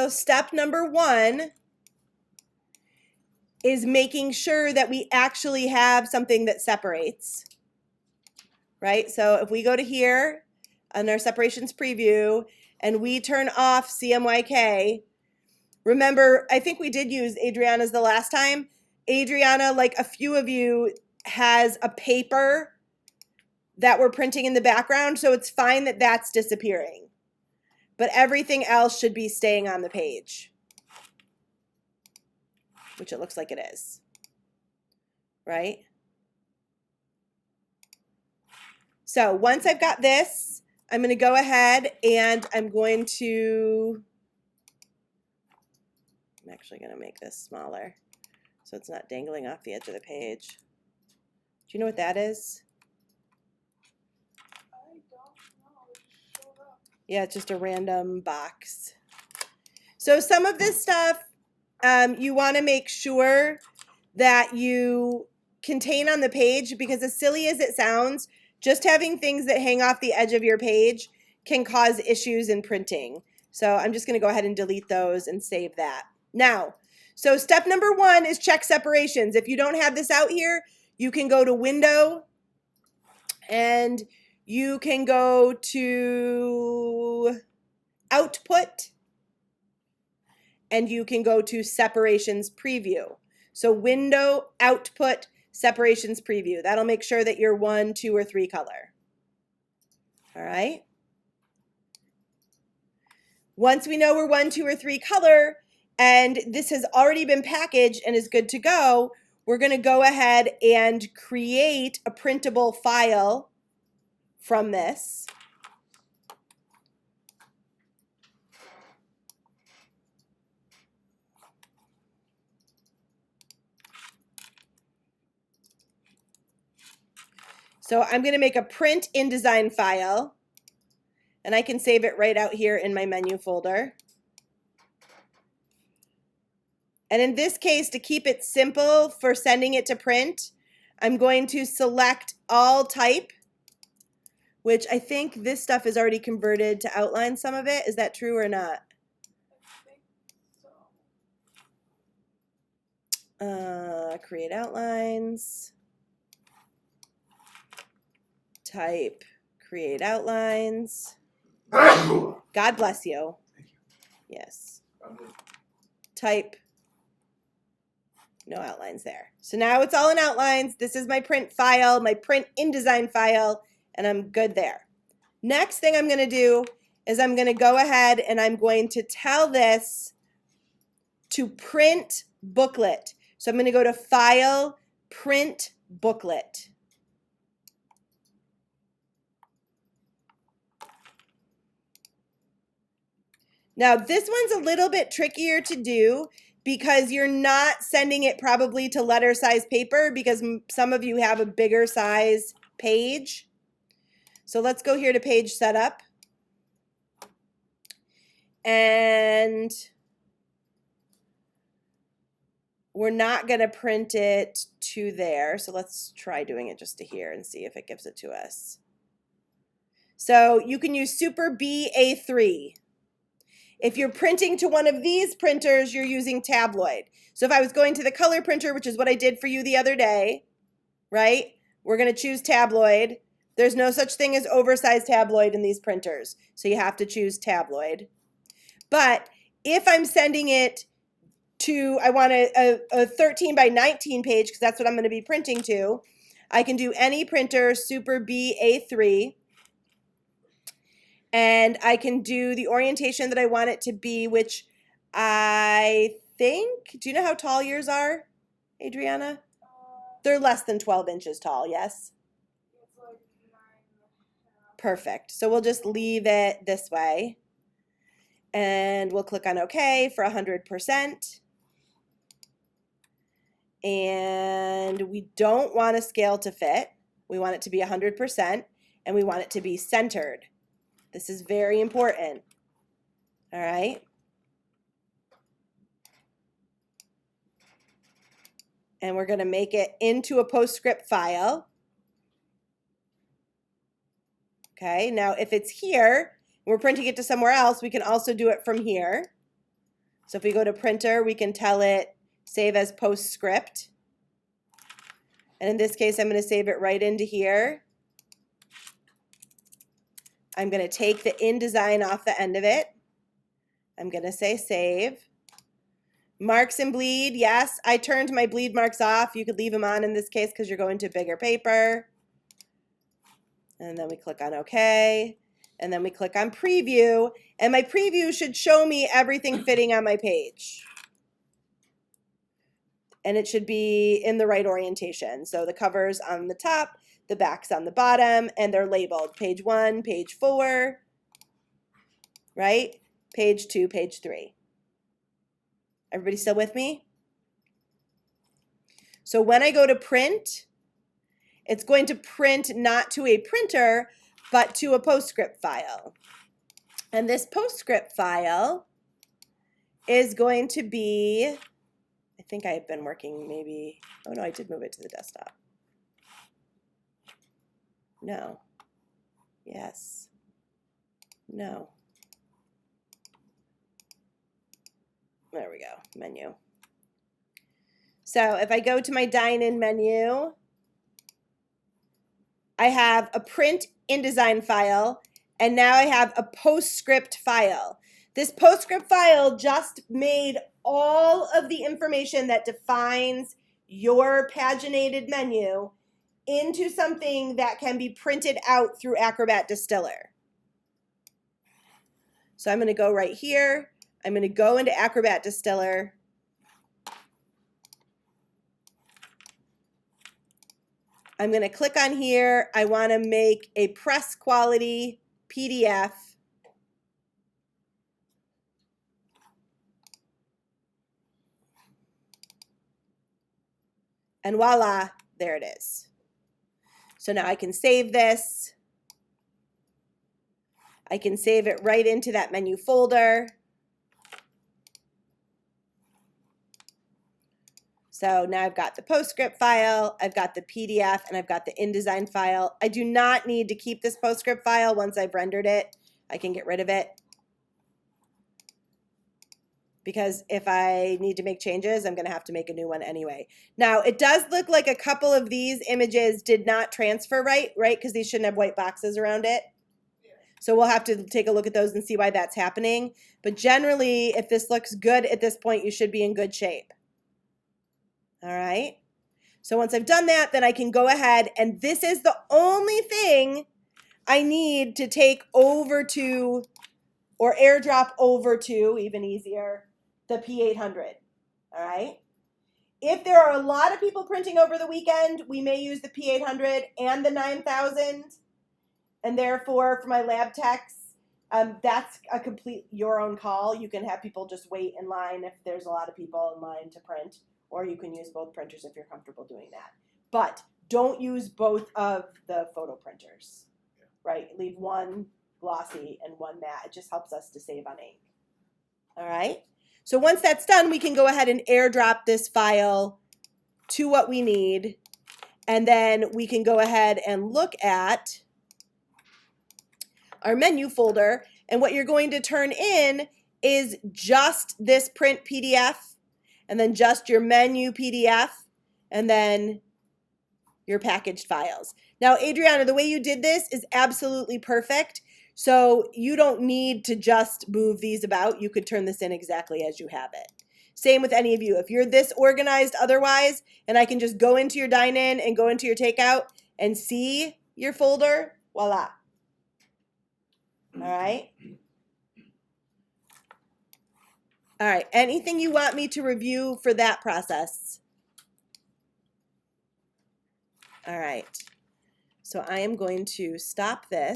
So step number 1 is making sure that we actually have something that separates, right? So if we go to here on our separations preview and we turn off CMYK, remember, I think we did use Adriana's the last time. Adriana, like a few of you, has a paper that we're printing in the background, so it's fine that that's disappearing. But everything else should be staying on the page, which it looks like it is, right? So once I've got this, I'm going to go ahead and I'm actually going to make this smaller so it's not dangling off the edge of the page. Do you know what that is? I don't know. It just showed up. Yeah, it's just a random box. So some of this stuff you want to make sure that you contain on the page, because as silly as it sounds, just having things that hang off the edge of your page can cause issues in printing. So I'm just going to go ahead and delete those and save that. Now, so step number 1 is check separations. If you don't have this out here, you can go to Window and you can go to Output and you can go to Separations Preview. So Window, Output, Separations Preview. That'll make sure that you're 1, 2, or 3 color. All right. Once we know we're 1, 2, or 3 color, and this has already been packaged and is good to go, we're going to go ahead and create a printable file from this. So I'm going to make a print InDesign file, and I can save it right out here in my menu folder. And in this case, to keep it simple for sending it to print, I'm going to select all type, which I think this stuff is already converted to outline some of it. Is that true or not? I think so. Create outlines. Type, create outlines. God bless you. Thank you. Yes. Type, no outlines there. So now it's all in outlines. This is my print file, my print InDesign file, and I'm good there. Next thing I'm going to do is I'm going to go ahead and I'm going to tell this to print booklet. So I'm going to go to File, Print Booklet. Now this one's a little bit trickier to do because you're not sending it probably to letter size paper, because some of you have a bigger size page. So let's go here to page setup. And we're not going to print it to there. So let's try doing it just to here and see if it gives it to us. So you can use Super B A3. If you're printing to one of these printers, you're using tabloid. So if I was going to the color printer, which is what I did for you the other day, right? We're going to choose tabloid. There's no such thing as oversized tabloid in these printers. So you have to choose tabloid. But if I'm sending it to, I want a 13 by 19 page, because that's what I'm going to be printing to, I can do any printer, Super B A3. And I can do the orientation that I want it to be, which I think, do you know how tall yours are, Adriana? They're less than 12 inches tall, yes? It's like 9.5. Perfect. So we'll just leave it this way. And we'll click on OK for 100%. And we don't want to scale to fit. We want it to be 100%, and we want it to be centered. This is very important. All right. And we're going to make it into a PostScript file. Okay, now if it's here, we're printing it to somewhere else, we can also do it from here. So if we go to printer, we can tell it save as postscript. And in this case, I'm going to save it right into here. I'm going to take the InDesign off the end of it. I'm going to say save. Marks and bleed, yes, I turned my bleed marks off. You could leave them on in this case because you're going to bigger paper. And then we click on OK. And then we click on preview. And my preview should show me everything fitting on my page. And it should be in the right orientation. So the cover's on the top, the back's on the bottom, and they're labeled page 1, page 4, right? Page 2, page 3. Everybody still with me? So when I go to print, it's going to print not to a printer, but to a PostScript file. And this PostScript file is going to be, I think I have been working maybe, oh no, I did move it to the desktop. No. Yes. No. There we go, menu. So if I go to my dine-in menu, I have a print InDesign file, and now I have a PostScript file. This PostScript file just made all of the information that defines your paginated menu into something that can be printed out through Acrobat Distiller. So I'm going to go right here. I'm going to go into Acrobat Distiller. I'm going to click on here. I want to make a press quality PDF. And voila, there it is. So now I can save this. I can save it right into that menu folder. So now I've got the PostScript file, I've got the PDF, and I've got the InDesign file. I do not need to keep this PostScript file once I've rendered it. I can get rid of it. Because if I need to make changes, I'm going to have to make a new one anyway. Now, it does look like a couple of these images did not transfer right? Because these shouldn't have white boxes around it. So we'll have to take a look at those and see why that's happening. But generally, if this looks good at this point, you should be in good shape. All right. So once I've done that, then I can go ahead, and this is the only thing I need to take over to, or airdrop over to, even easier, the P800. All right. If there are a lot of people printing over the weekend, we may use the P800 and the 9000. And therefore, for my lab techs, that's a complete your own call. You can have people just wait in line if there's a lot of people in line to print, or you can use both printers if you're comfortable doing that. But don't use both of the photo printers, right? Leave one glossy and one matte. It just helps us to save on ink. All right. So once that's done, we can go ahead and airdrop this file to what we need. And then we can go ahead and look at our menu folder. And what you're going to turn in is just this print PDF, and then just your menu PDF, and then your packaged files. Now, Adriana, the way you did this is absolutely perfect. So you don't need to just move these about. You could turn this in exactly as you have it. Same with any of you. If you're this organized otherwise, and I can just go into your dine-in and go into your takeout and see your folder, voila. All right. All right, anything you want me to review for that process? All right, so I am going to stop this.